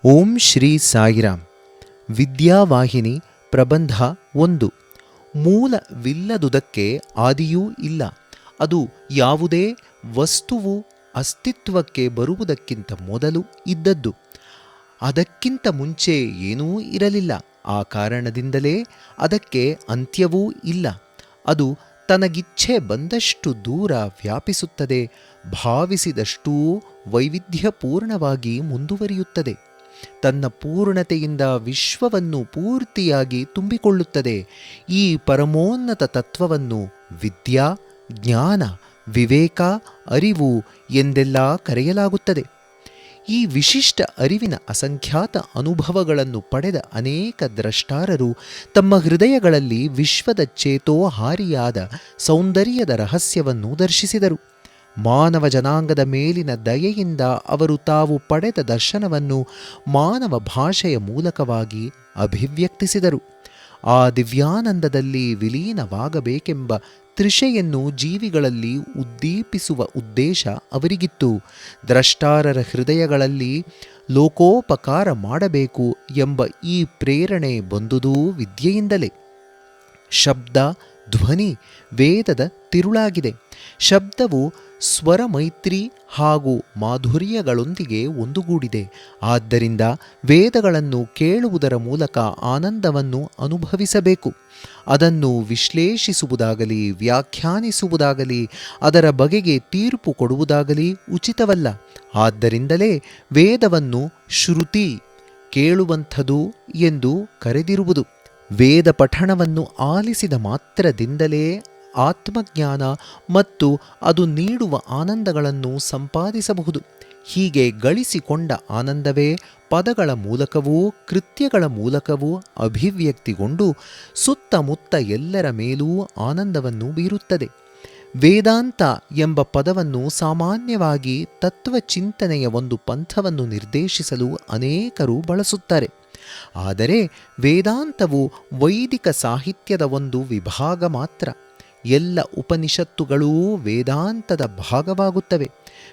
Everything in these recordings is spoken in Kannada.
ಓಂ ಶ್ರೀ ಸಾಯಿರಾಮ್. ವಿದ್ಯಾವಾಹಿನಿ ಪ್ರಬಂಧ 1. ಮೂಲವಿಲ್ಲದುದಕ್ಕೆ ಆದಿಯೂ ಇಲ್ಲ. ಅದು ಯಾವುದೇ ವಸ್ತುವು ಅಸ್ತಿತ್ವಕ್ಕೆ ಬರುವುದಕ್ಕಿಂತ ಮೊದಲು ಇದ್ದದ್ದು. ಅದಕ್ಕಿಂತ ಮುಂಚೆ ಏನೂ ಇರಲಿಲ್ಲ. ಆ ಕಾರಣದಿಂದಲೇ ಅದಕ್ಕೆ ಅಂತ್ಯವೂ ಇಲ್ಲ. ಅದು ತನಗಿಚ್ಛೆ ಬಂದಷ್ಟು ದೂರ ವ್ಯಾಪಿಸುತ್ತದೆ, ಭಾವಿಸಿದಷ್ಟೂ ವೈವಿಧ್ಯಪೂರ್ಣವಾಗಿ ಮುಂದುವರಿಯುತ್ತದೆ. ತನ್ನ ಪೂರ್ಣತೆಯಿಂದ ವಿಶ್ವವನ್ನು ಪೂರ್ತಿಯಾಗಿ ತುಂಬಿಕೊಳ್ಳುತ್ತದೆ. ಈ ಪರಮೋನ್ನತ ತತ್ವವನ್ನು ವಿದ್ಯಾ, ಜ್ಞಾನ, ವಿವೇಕ, ಅರಿವು ಎಂದೆಲ್ಲ ಕರೆಯಲಾಗುತ್ತದೆ. ಈ ವಿಶಿಷ್ಟ ಅರಿವಿನ ಅಸಂಖ್ಯಾತ ಅನುಭವಗಳನ್ನು ಪಡೆದ ಅನೇಕ ದ್ರಷ್ಟಾರರು ತಮ್ಮ ಹೃದಯಗಳಲ್ಲಿ ವಿಶ್ವದ ಚೇತೋಹಾರಿಯಾದ ಸೌಂದರ್ಯದ ರಹಸ್ಯವನ್ನು ದರ್ಶಿಸಿದರು. ಮಾನವ ಜನಾಂಗದ ಮೇಲಿನ ದಯೆಯಿಂದ ಅವರು ತಾವು ಪಡೆದ ದರ್ಶನವನ್ನು ಮಾನವ ಭಾಷೆಯ ಮೂಲಕವಾಗಿ ಅಭಿವ್ಯಕ್ತಿಸಿದರು. ಆ ದಿವ್ಯಾನಂದದಲ್ಲಿ ವಿಲೀನವಾಗಬೇಕೆಂಬ ತೃಷೆಯನ್ನು ಜೀವಿಗಳಲ್ಲಿ ಉದ್ದೀಪಿಸುವ ಉದ್ದೇಶ ಅವರಿಗಿತ್ತು. ದ್ರಷ್ಟಾರರ ಹೃದಯಗಳಲ್ಲಿ ಲೋಕೋಪಕಾರ ಮಾಡಬೇಕು ಎಂಬ ಈ ಪ್ರೇರಣೆ ಬಂದುದೂ ವಿದ್ಯೆಯಿಂದಲೇ. ಶಬ್ದ, ಧ್ವನಿ ವೇದದ ತಿರುಳಾಗಿದೆ. ಶಬ್ದವು ಸ್ವರ ಮೈತ್ರಿ ಹಾಗೂ ಮಾಧುರ್ಯಗಳೊಂದಿಗೆ ಒಂದುಗೂಡಿದೆ. ಆದ್ದರಿಂದ ವೇದಗಳನ್ನು ಕೇಳುವುದರ ಮೂಲಕ ಆನಂದವನ್ನು ಅನುಭವಿಸಬೇಕು. ಅದನ್ನು ವಿಶ್ಲೇಷಿಸುವುದಾಗಲಿ, ವ್ಯಾಖ್ಯಾನಿಸುವುದಾಗಲಿ, ಅದರ ಬಗೆಗೆ ತೀರ್ಪು ಕೊಡುವುದಾಗಲಿ ಉಚಿತವಲ್ಲ. ಆದ್ದರಿಂದಲೇ ವೇದವನ್ನು ಶ್ರುತಿ, ಕೇಳುವಂಥದು ಎಂದು ಕರೆದಿರುವುದು. ವೇದ ಪಠಣವನ್ನು ಆಲಿಸಿದ ಮಾತ್ರದಿಂದಲೇ ಆತ್ಮಜ್ಞಾನ ಮತ್ತು ಅದು ನೀಡುವ ಆನಂದಗಳನ್ನು ಸಂಪಾದಿಸಬಹುದು. ಹೀಗೆ ಗಳಿಸಿಕೊಂಡ ಆನಂದವೇ ಪದಗಳ ಮೂಲಕವೂ ಕೃತ್ಯಗಳ ಮೂಲಕವೂ ಅಭಿವ್ಯಕ್ತಿಗೊಂಡು ಸುತ್ತಮುತ್ತ ಎಲ್ಲರ ಮೇಲೂ ಆನಂದವನ್ನು ಬೀರುತ್ತದೆ. ವೇದಾಂತ ಎಂಬ ಪದವನ್ನು ಸಾಮಾನ್ಯವಾಗಿ ತತ್ವಚಿಂತನೆಯ ಒಂದು ಪಂಥವನ್ನು ನಿರ್ದೇಶಿಸಲು ಅನೇಕರು ಬಳಸುತ್ತಾರೆ. ಆದರೆ ವೇದಾಂತವು ವೈದಿಕ ಸಾಹಿತ್ಯದ ಒಂದು ವಿಭಾಗ ಮಾತ್ರ. ಎಲ್ಲ ಉಪನಿಷತ್ತುಗಳೂ ವೇದಾಂತದ ಭಾಗವಾಗುತ್ತವೆ.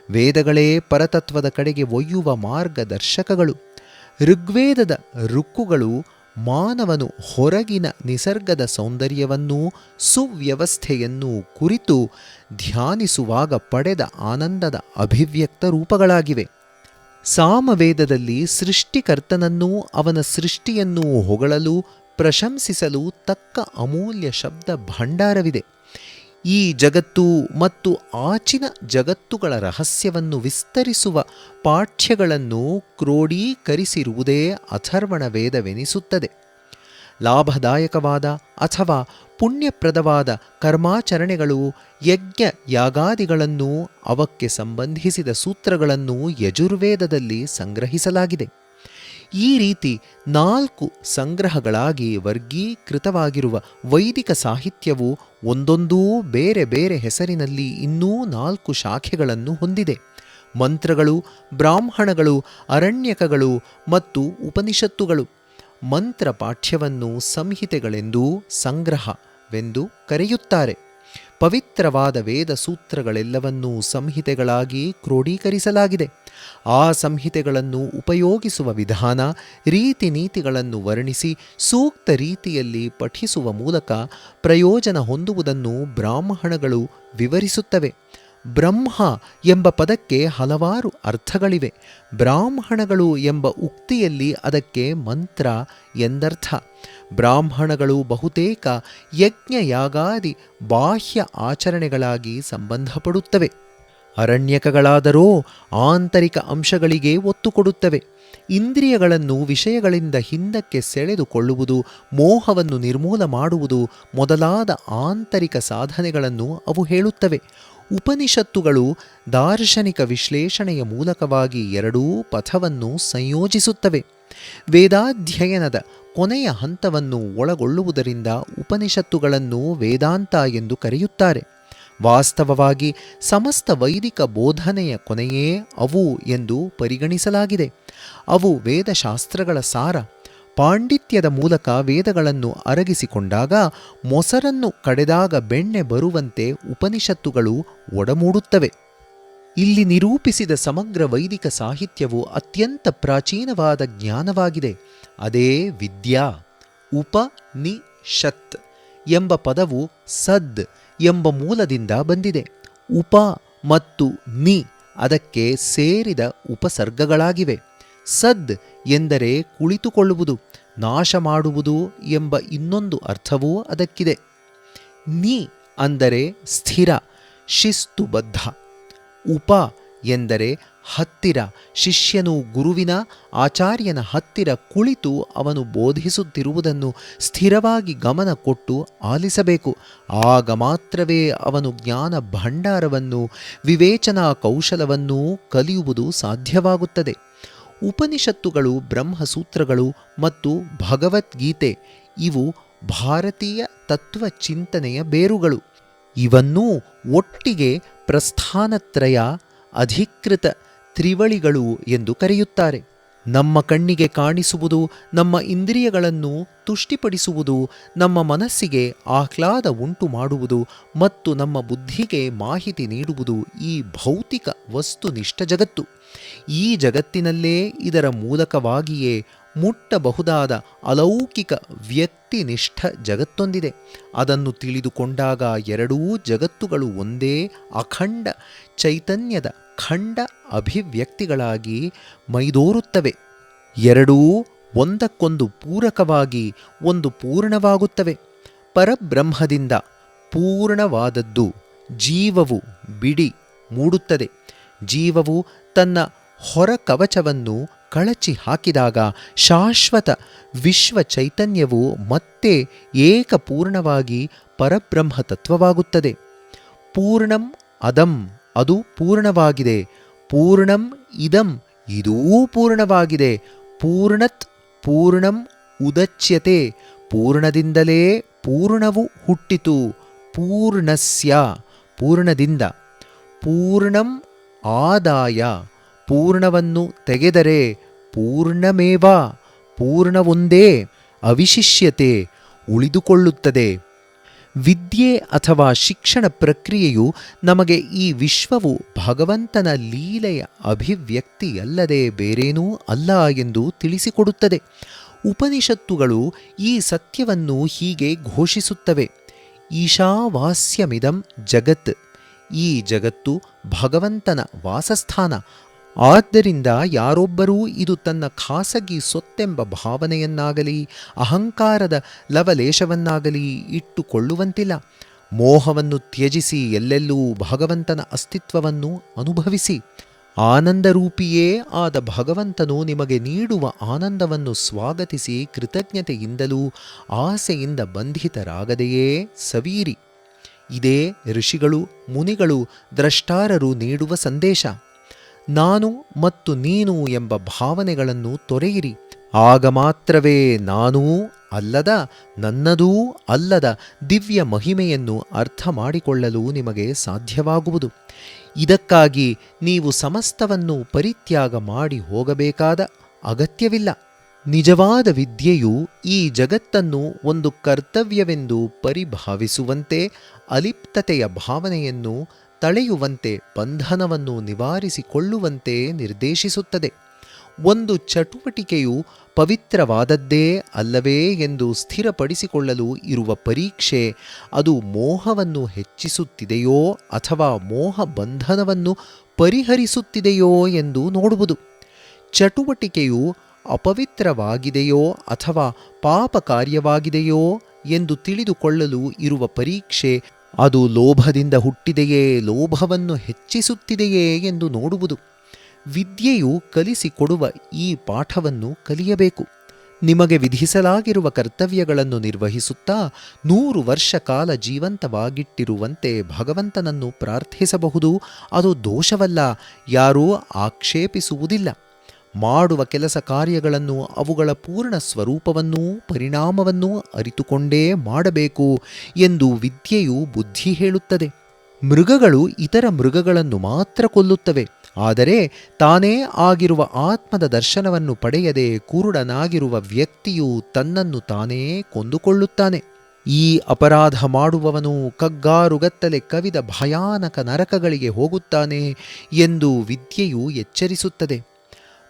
ವೇದಗಳೇ ಪರತತ್ವದ ಕಡೆಗೆ ಒಯ್ಯುವ ಮಾರ್ಗದರ್ಶಕಗಳು. ಋಗ್ವೇದದ ಋಕ್ಕುಗಳು ಮಾನವನು ಹೊರಗಿನ ನಿಸರ್ಗದ ಸೌಂದರ್ಯವನ್ನೂ ಸುವ್ಯವಸ್ಥೆಯನ್ನೂ ಕುರಿತು ಧ್ಯಾನಿಸುವಾಗ ಪಡೆದ ಆನಂದದ ಅಭಿವ್ಯಕ್ತ ರೂಪಗಳಾಗಿವೆ. ಸಾಮವೇದದಲ್ಲಿ ಸೃಷ್ಟಿಕರ್ತನನ್ನೂ ಅವನ ಸೃಷ್ಟಿಯನ್ನೂ ಹೊಗಳಲು, ಪ್ರಶಂಸಿಸಲು ತಕ್ಕ ಅಮೂಲ್ಯ ಶಬ್ದ ಭಂಡಾರವಿದೆ. ಈ ಜಗತ್ತು ಮತ್ತು ಆಚಿನ ಜಗತ್ತುಗಳ ರಹಸ್ಯವನ್ನು ವಿಸ್ತರಿಸುವ ಪಾಠ್ಯಗಳನ್ನು ಕ್ರೋಢೀಕರಿಸಿರುವುದೇ ಅಥರ್ವಣ ವೇದವೆನಿಸುತ್ತದೆ. ಲಾಭದಾಯಕವಾದ ಅಥವಾ ಪುಣ್ಯಪ್ರದವಾದ ಕರ್ಮಾಚರಣೆಗಳು, ಯಜ್ಞ ಯಾಗಾದಿಗಳನ್ನು, ಅವಕ್ಕೆ ಸಂಬಂಧಿಸಿದ ಸೂತ್ರಗಳನ್ನು ಯಜುರ್ವೇದದಲ್ಲಿ ಸಂಗ್ರಹಿಸಲಾಗಿದೆ. ಈ ರೀತಿ 4 ಸಂಗ್ರಹಗಳಾಗಿ ವರ್ಗೀಕೃತವಾಗಿರುವ ವೈದಿಕ ಸಾಹಿತ್ಯವು ಒಂದೊಂದೂ ಬೇರೆ ಬೇರೆ ಹೆಸರಿನಲ್ಲಿ ಇನ್ನೂ 4 ಶಾಖೆಗಳನ್ನು ಹೊಂದಿದೆ. ಮಂತ್ರಗಳು, ಬ್ರಾಹ್ಮಣಗಳು, ಅರಣ್ಯಕಗಳು ಮತ್ತು ಉಪನಿಷತ್ತುಗಳು. ಮಂತ್ರ ಪಾಠ್ಯವನ್ನು ಸಂಹಿತೆಗಳೆಂದೂ ಸಂಗ್ರಹವೆಂದು ಕರೆಯುತ್ತಾರೆ. ಪವಿತ್ರವಾದ ವೇದ ಸೂತ್ರಗಳೆಲ್ಲವನ್ನೂ ಸಂಹಿತೆಗಳಾಗಿ ಕ್ರೋಢೀಕರಿಸಲಾಗಿದೆ. ಆ ಸಂಹಿತೆಗಳನ್ನು ಉಪಯೋಗಿಸುವ ವಿಧಾನ, ರೀತಿ ನೀತಿಗಳನ್ನು ವರ್ಣಿಸಿ ಸೂಕ್ತ ರೀತಿಯಲ್ಲಿ ಪಠಿಸುವ ಮೂಲಕ ಪ್ರಯೋಜನ ಹೊಂದುವುದನ್ನು ಬ್ರಾಹ್ಮಣಗಳು ವಿವರಿಸುತ್ತವೆ. ಬ್ರಹ್ಮ ಎಂಬ ಪದಕ್ಕೆ ಹಲವಾರು ಅರ್ಥಗಳಿವೆ. ಬ್ರಾಹ್ಮಣಗಳು ಎಂಬ ಉಕ್ತಿಯಲ್ಲಿ ಅದಕ್ಕೆ ಮಂತ್ರ ಎಂದರ್ಥ. ಬ್ರಾಹ್ಮಣಗಳು ಬಹುತೇಕ ಯಜ್ಞಯಾಗಾದಿ ಬಾಹ್ಯ ಆಚರಣೆಗಳಾಗಿ ಸಂಬಂಧಪಡುತ್ತವೆ. ಅರಣ್ಯಕಗಳಾದರೋ ಆಂತರಿಕ ಅಂಶಗಳಿಗೆ ಒತ್ತು ಕೊಡುತ್ತವೆ. ಇಂದ್ರಿಯಗಳನ್ನು ವಿಷಯಗಳಿಂದ ಹಿಂದಕ್ಕೆ ಸೆಳೆದುಕೊಳ್ಳುವುದು, ಮೋಹವನ್ನು ನಿರ್ಮೂಲ ಮಾಡುವುದು ಮೊದಲಾದ ಆಂತರಿಕ ಸಾಧನೆಗಳನ್ನು ಅವು ಹೇಳುತ್ತವೆ. ಉಪನಿಷತ್ತುಗಳು ದಾರ್ಶನಿಕ ವಿಶ್ಲೇಷಣೆಯ ಮೂಲಕವಾಗಿ ಎರಡೂ ಪಥವನ್ನು ಸಂಯೋಜಿಸುತ್ತವೆ. ವೇದಾಧ್ಯಯನದ ಕೊನೆಯ ಹಂತವನ್ನು ಒಳಗೊಳ್ಳುವುದರಿಂದ ಉಪನಿಷತ್ತುಗಳನ್ನು ವೇದಾಂತ ಎಂದು ಕರೆಯುತ್ತಾರೆ. ವಾಸ್ತವವಾಗಿ ಸಮಸ್ತ ವೈದಿಕ ಬೋಧನೆಯ ಕೊನೆಯೇ ಅವು ಎಂದು ಪರಿಗಣಿಸಲಾಗಿದೆ. ಅವು ವೇದಶಾಸ್ತ್ರಗಳ ಸಾರ. ಪಾಂಡಿತ್ಯದ ಮೂಲಕ ವೇದಗಳನ್ನು ಅರಗಿಸಿಕೊಂಡಾಗ, ಮೊಸರನ್ನು ಕಡೆದಾಗ ಬೆಣ್ಣೆ ಬರುವಂತೆ ಉಪನಿಷತ್ತುಗಳು ಒಡಮೂಡುತ್ತವೆ. ಇಲ್ಲಿ ನಿರೂಪಿಸಿದ ಸಮಗ್ರ ವೈದಿಕ ಸಾಹಿತ್ಯವು ಅತ್ಯಂತ ಪ್ರಾಚೀನವಾದ ಜ್ಞಾನವಾಗಿದೆ. ಅದೇ ವಿದ್ಯಾ. ಉಪನಿಷತ್ ಎಂಬ ಪದವು ಸದ್ ಎಂಬ ಮೂಲದಿಂದ ಬಂದಿದೆ. ಉಪ ಮತ್ತು ನಿ ಅದಕ್ಕೆ ಸೇರಿದ ಉಪಸರ್ಗಗಳಾಗಿವೆ. ಸದ್ ಎಂದರೆ ಕುಳಿತುಕೊಳ್ಳುವುದು, ನಾಶ ಮಾಡುವುದು ಎಂಬ ಇನ್ನೊಂದು ಅರ್ಥವೂ ಅದಕ್ಕಿದೆ. ನಿ ಅಂದರೆ ಸ್ಥಿರ, ಶಿಸ್ತುಬದ್ಧ. ಉಪ ಎಂದರೆ ಹತ್ತಿರ, ಶಿಷ್ಯನು ಗುರುವಿನ ಆಚಾರ್ಯನ ಹತ್ತಿರ ಕುಳಿತು ಅವನು ಬೋಧಿಸುತ್ತಿರುವುದನ್ನು ಸ್ಥಿರವಾಗಿ ಗಮನ ಕೊಟ್ಟು ಆಲಿಸಬೇಕು. ಆಗ ಮಾತ್ರವೇ ಅವನು ಜ್ಞಾನ ಭಂಡಾರವನ್ನು, ವಿವೇಚನಾ ಕೌಶಲವನ್ನೂ ಕಲಿಯುವುದು ಸಾಧ್ಯವಾಗುತ್ತದೆ. ಉಪನಿಷತ್ತುಗಳು, ಬ್ರಹ್ಮಸೂತ್ರಗಳು ಮತ್ತು ಭಗವದ್ಗೀತೆ ಇವು ಭಾರತೀಯ ತತ್ವಚಿಂತನೆಯ ಬೇರುಗಳು. ಇವನ್ನೂ ಒಟ್ಟಿಗೆ ಪ್ರಸ್ಥಾನತ್ರಯ, ಅಧಿಕೃತ ತ್ರಿವಳಿಗಳು ಎಂದು ಕರೆಯುತ್ತಾರೆ. ನಮ್ಮ ಕಣ್ಣಿಗೆ ಕಾಣಿಸುವುದು, ನಮ್ಮ ಇಂದ್ರಿಯಗಳನ್ನು ತುಷ್ಟಿಪಡಿಸುವುದು, ನಮ್ಮ ಮನಸ್ಸಿಗೆ ಆಹ್ಲಾದ ಉಂಟು ಮಾಡುವುದು ಮತ್ತು ನಮ್ಮ ಬುದ್ಧಿಗೆ ಮಾಹಿತಿ ನೀಡುವುದು ಈ ಭೌತಿಕ ವಸ್ತುನಿಷ್ಠ ಜಗತ್ತು. ಈ ಜಗತ್ತಿನಲ್ಲೇ ಇದರ ಮೂಲಕವಾಗಿಯೇ ಮುಟ್ಟಬಹುದಾದ ಅಲೌಕಿಕ ವ್ಯಕ್ತಿನಿಷ್ಠ ಜಗತ್ತೊಂದಿದೆ. ಅದನ್ನು ತಿಳಿದುಕೊಂಡಾಗ ಎರಡೂ ಜಗತ್ತುಗಳು ಒಂದೇ ಅಖಂಡ ಚೈತನ್ಯದ ಖಂಡ ಅಭಿವ್ಯಕ್ತಿಗಳಾಗಿ ಮೈದೋರುತ್ತವೆ. ಎರಡೂ ಒಂದಕ್ಕೊಂದು ಪೂರಕವಾಗಿ ಒಂದು ಪೂರ್ಣವಾಗುತ್ತವೆ. ಪರಬ್ರಹ್ಮದಿಂದ ಪೂರ್ಣವಾದದ್ದು ಜೀವವು ಬಿಡಿ ಮೂಡುತ್ತದೆ. ಜೀವವು ತನ್ನ ಹೊರ ಕವಚವನ್ನು ಕಳಚಿ ಹಾಕಿದಾಗ ಶಾಶ್ವತ ವಿಶ್ವ ಚೈತನ್ಯವು ಮತ್ತೆ ಏಕಪೂರ್ಣವಾಗಿ ಪರಬ್ರಹ್ಮ ತತ್ವವಾಗುತ್ತದೆ. ಪೂರ್ಣಂ ಅದಂ ಅದು ಪೂರ್ಣವಾಗಿದೆ. ಪೂರ್ಣಂ ಇದಂ ಇದೂ ಪೂರ್ಣವಾಗಿದೆ. ಪೂರ್ಣತ್ ಪೂರ್ಣಂ ಉದಚ್ಯತೆ ಪೂರ್ಣದಿಂದಲೇ ಪೂರ್ಣವು ಹುಟ್ಟಿತು. ಪೂರ್ಣಸ್ಯ ಪೂರ್ಣದಿಂದ. ಪೂರ್ಣಂ ಆದಾಯ ಪೂರ್ಣವನ್ನು ತೆಗೆದರೆ ಪೂರ್ಣಮೇವ ಪೂರ್ಣವೊಂದೇ ಅವಿಶಿಷ್ಯತೆ ಉಳಿದುಕೊಳ್ಳುತ್ತದೆ. ವಿದ್ಯೆ ಅಥವಾ ಶಿಕ್ಷಣ ಪ್ರಕ್ರಿಯೆಯು ನಮಗೆ ಈ ವಿಶ್ವವು ಭಗವಂತನ ಲೀಲೆಯ ಅಭಿವ್ಯಕ್ತಿಯಲ್ಲದೆ ಬೇರೇನೂ ಅಲ್ಲ ಎಂದು ತಿಳಿಸಿಕೊಡುತ್ತದೆ. ಉಪನಿಷತ್ತುಗಳು ಈ ಸತ್ಯವನ್ನು ಹೀಗೆ ಘೋಷಿಸುತ್ತವೆ: ಈಶಾವಾಸ್ಯಮಿದಂ ಜಗತ್. ಈ ಜಗತ್ತು ಭಗವಂತನ ವಾಸಸ್ಥಾನ. ಆದ್ದರಿಂದ ಯಾರೊಬ್ಬರೂ ಇದು ತನ್ನ ಖಾಸಗಿ ಸೊತ್ತೆಂಬ ಭಾವನೆಯನ್ನಾಗಲಿ ಅಹಂಕಾರದ ಲವಲೇಶವನ್ನಾಗಲಿ ಇಟ್ಟುಕೊಳ್ಳುವಂತಿಲ್ಲ. ಮೋಹವನ್ನು ತ್ಯಜಿಸಿ ಎಲ್ಲೆಲ್ಲೂ ಭಗವಂತನ ಅಸ್ತಿತ್ವವನ್ನು ಅನುಭವಿಸಿ. ಆನಂದರೂಪಿಯೇ ಆದ ಭಗವಂತನು ನಿಮಗೆ ನೀಡುವ ಆನಂದವನ್ನು ಸ್ವಾಗತಿಸಿ ಕೃತಜ್ಞತೆಯಿಂದಲೂ ಆಸೆಯಿಂದ ಬಂಧಿತರಾಗದೆಯೇ ಸವೀರಿ. ಇದೇ ಋಷಿಗಳು, ಮುನಿಗಳು, ದ್ರಷ್ಟಾರರು ನೀಡುವ ಸಂದೇಶ. ನಾನು ಮತ್ತು ನೀನು ಎಂಬ ಭಾವನೆಗಳನ್ನು ತೊರೆಯಿರಿ. ಆಗ ಮಾತ್ರವೇ ನಾನೂ ಅಲ್ಲದ, ನನ್ನದೂ ಅಲ್ಲದ ದಿವ್ಯ ಮಹಿಮೆಯನ್ನು ಅರ್ಥ ಮಾಡಿಕೊಳ್ಳಲು ನಿಮಗೆ ಸಾಧ್ಯವಾಗುವುದು. ಇದಕ್ಕಾಗಿ ನೀವು ಸಮಸ್ತವನ್ನು ಪರಿತ್ಯಾಗ ಮಾಡಿ ಹೋಗಬೇಕಾದ ಅಗತ್ಯವಿಲ್ಲ. ನಿಜವಾದ ವಿದ್ಯೆಯು ಈ ಜಗತ್ತನ್ನು ಒಂದು ಕರ್ತವ್ಯವೆಂದು ಪರಿಭಾವಿಸುವಂತೆ, ಅಲಿಪ್ತತೆಯ ಭಾವನೆಯನ್ನು ತಳೆಯುವಂತೆ, ಬಂಧನವನ್ನು ನಿವಾರಿಸಿಕೊಳ್ಳುವಂತೆ ನಿರ್ದೇಶಿಸುತ್ತದೆ. ಒಂದು ಚಟುವಟಿಕೆಯು ಪವಿತ್ರವಾದದ್ದೇ ಅಲ್ಲವೇ ಎಂದು ಸ್ಥಿರಪಡಿಸಿಕೊಳ್ಳಲು ಇರುವ ಪರೀಕ್ಷೆ ಅದು ಮೋಹವನ್ನು ಹೆಚ್ಚಿಸುತ್ತಿದೆಯೋ ಅಥವಾ ಮೋಹ ಬಂಧನವನ್ನು ಪರಿಹರಿಸುತ್ತಿದೆಯೋ ಎಂದು ನೋಡುವುದು. ಚಟುವಟಿಕೆಯು ಅಪವಿತ್ರವಾಗಿದೆಯೋ ಅಥವಾ ಪಾಪ ಕಾರ್ಯವಾಗಿದೆಯೋ ಎಂದು ತಿಳಿದುಕೊಳ್ಳಲು ಇರುವ ಪರೀಕ್ಷೆ ಅದು ಲೋಭದಿಂದ ಹುಟ್ಟಿದೆಯೇ, ಲೋಭವನ್ನು ಹೆಚ್ಚಿಸುತ್ತಿದೆಯೇ ಎಂದು ನೋಡುವುದು. ವಿದ್ಯೆಯು ಕಲಿಸಿಕೊಡುವ ಈ ಪಾಠವನ್ನು ಕಲಿಯಬೇಕು. ನಿಮಗೆ ವಿಧಿಸಲಾಗಿರುವ ಕರ್ತವ್ಯಗಳನ್ನು ನಿರ್ವಹಿಸುತ್ತಾ 100 ವರ್ಷ ಕಾಲ ಜೀವಂತವಾಗಿಟ್ಟಿರುವಂತೆ ಭಗವಂತನನ್ನು ಪ್ರಾರ್ಥಿಸಬಹುದು. ಅದು ದೋಷವಲ್ಲ, ಯಾರೂ ಆಕ್ಷೇಪಿಸುವುದಿಲ್ಲ. ಮಾಡುವ ಕೆಲಸ ಕಾರ್ಯಗಳನ್ನು ಅವುಗಳ ಪೂರ್ಣ ಸ್ವರೂಪವನ್ನೂ ಪರಿಣಾಮವನ್ನೂ ಅರಿತುಕೊಂಡೇ ಮಾಡಬೇಕು ಎಂದು ವಿದ್ಯೆಯು ಬುದ್ಧಿ ಹೇಳುತ್ತದೆ. ಮೃಗಗಳು ಇತರ ಮೃಗಗಳನ್ನು ಮಾತ್ರ ಕೊಲ್ಲುತ್ತವೆ, ಆದರೆ ತಾನೇ ಆಗಿರುವ ಆತ್ಮದ ದರ್ಶನವನ್ನು ಪಡೆಯದೆ ಕುರುಡನಾಗಿರುವ ವ್ಯಕ್ತಿಯು ತನ್ನನ್ನು ತಾನೇ ಕೊಂದುಕೊಳ್ಳುತ್ತಾನೆ. ಈ ಅಪರಾಧ ಮಾಡುವವನು ಕಗ್ಗಾರುಗತ್ತಲೆ ಕವಿದ ಭಯಾನಕ ನರಕಗಳಿಗೆ ಹೋಗುತ್ತಾನೆ ಎಂದು ವಿದ್ಯೆಯು ಎಚ್ಚರಿಸುತ್ತದೆ.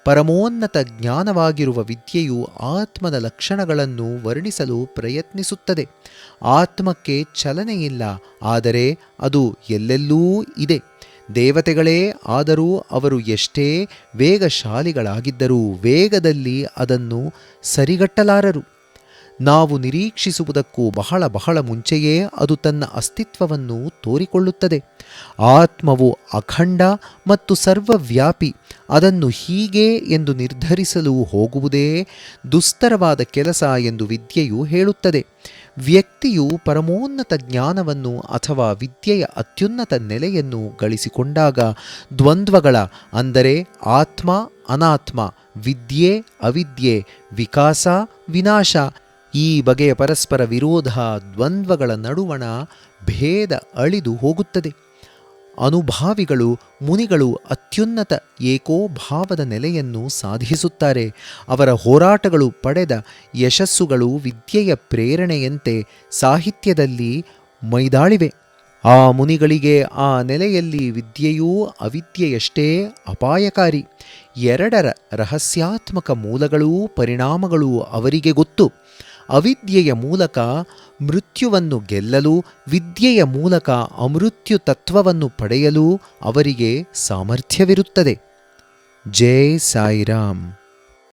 ಪರಮೋನ್ನತ ಜ್ಞಾನವಾಗಿರುವ ವಿದ್ಯೆಯು ಆತ್ಮದ ಲಕ್ಷಣಗಳನ್ನು ವರ್ಣಿಸಲು ಪ್ರಯತ್ನಿಸುತ್ತದೆ. ಆತ್ಮಕ್ಕೆ ಚಲನೆಯಿಲ್ಲ, ಆದರೆ ಅದು ಎಲ್ಲೆಲ್ಲೂ ಇದೆ. ದೇವತೆಗಳೇ ಆದರೂ ಅವರು ಎಷ್ಟೇ ವೇಗಶಾಲಿಗಳಾಗಿದ್ದರೂ ವೇಗದಲ್ಲಿ ಅದನ್ನು ಸರಿಗಟ್ಟಲಾರರು. ನಾವು ನಿರೀಕ್ಷಿಸುವುದಕ್ಕೂ ಬಹಳ ಬಹಳ ಮುಂಚೆಯೇ ಅದು ತನ್ನ ಅಸ್ತಿತ್ವವನ್ನು ತೋರಿಕೊಳ್ಳುತ್ತದೆ. ಆತ್ಮವು ಅಖಂಡ ಮತ್ತು ಸರ್ವವ್ಯಾಪಿ. ಅದನ್ನು ಹೀಗೆ ಎಂದು ನಿರ್ಧರಿಸಲು ಹೋಗುವುದೇ ದುಸ್ತರವಾದ ಕೆಲಸ ಎಂದು ವಿದ್ಯೆಯು ಹೇಳುತ್ತದೆ. ವ್ಯಕ್ತಿಯು ಪರಮೋನ್ನತ ಜ್ಞಾನವನ್ನು ಅಥವಾ ವಿದ್ಯೆಯ ಅತ್ಯುನ್ನತ ನೆಲೆಯನ್ನು ಗಳಿಸಿಕೊಂಡಾಗ ದ್ವಂದ್ವಗಳ, ಅಂದರೆ ಆತ್ಮ ಅನಾತ್ಮ, ವಿದ್ಯೆ ಅವಿದ್ಯೆ, ವಿಕಾಸ ವಿನಾಶ, ಈ ಬಗೆಯ ಪರಸ್ಪರ ವಿರೋಧ ದ್ವಂದ್ವಗಳ ನಡುವಣ ಭೇದ ಅಳಿದು ಹೋಗುತ್ತದೆ. ಅನುಭಾವಿಗಳು, ಮುನಿಗಳು ಅತ್ಯುನ್ನತ ಏಕೋಭಾವದ ನೆಲೆಯನ್ನು ಸಾಧಿಸುತ್ತಾರೆ. ಅವರ ಹೋರಾಟಗಳು ಪಡೆದ ಯಶಸ್ಸುಗಳು ವಿದ್ಯೆಯ ಪ್ರೇರಣೆಯಂತೆ ಸಾಹಿತ್ಯದಲ್ಲಿ ಮೈದಾಳಿವೆ. ಆ ಮುನಿಗಳಿಗೆ ಆ ನೆಲೆಯಲ್ಲಿ ವಿದ್ಯೆಯೂ ಅವಿದ್ಯೆಯಷ್ಟೇ ಅಪಾಯಕಾರಿ. ಎರಡರ ರಹಸ್ಯಾತ್ಮಕ ಮೂಲಗಳೂ ಪರಿಣಾಮಗಳೂ ಅವರಿಗೆ ಗೊತ್ತು. ಅವಿದ್ಯೆಯ ಮೂಲಕ ಮೃತ್ಯುವನ್ನು ಗೆಲ್ಲಲು, ವಿದ್ಯೆಯ ಮೂಲಕ ಅಮೃತ್ಯು ತತ್ವವನ್ನು ಪಡೆಯಲು ಅವರಿಗೆ ಸಾಮರ್ಥ್ಯವಿರುತ್ತದೆ. ಜೈ ಸಾಯಿರಾಮ್.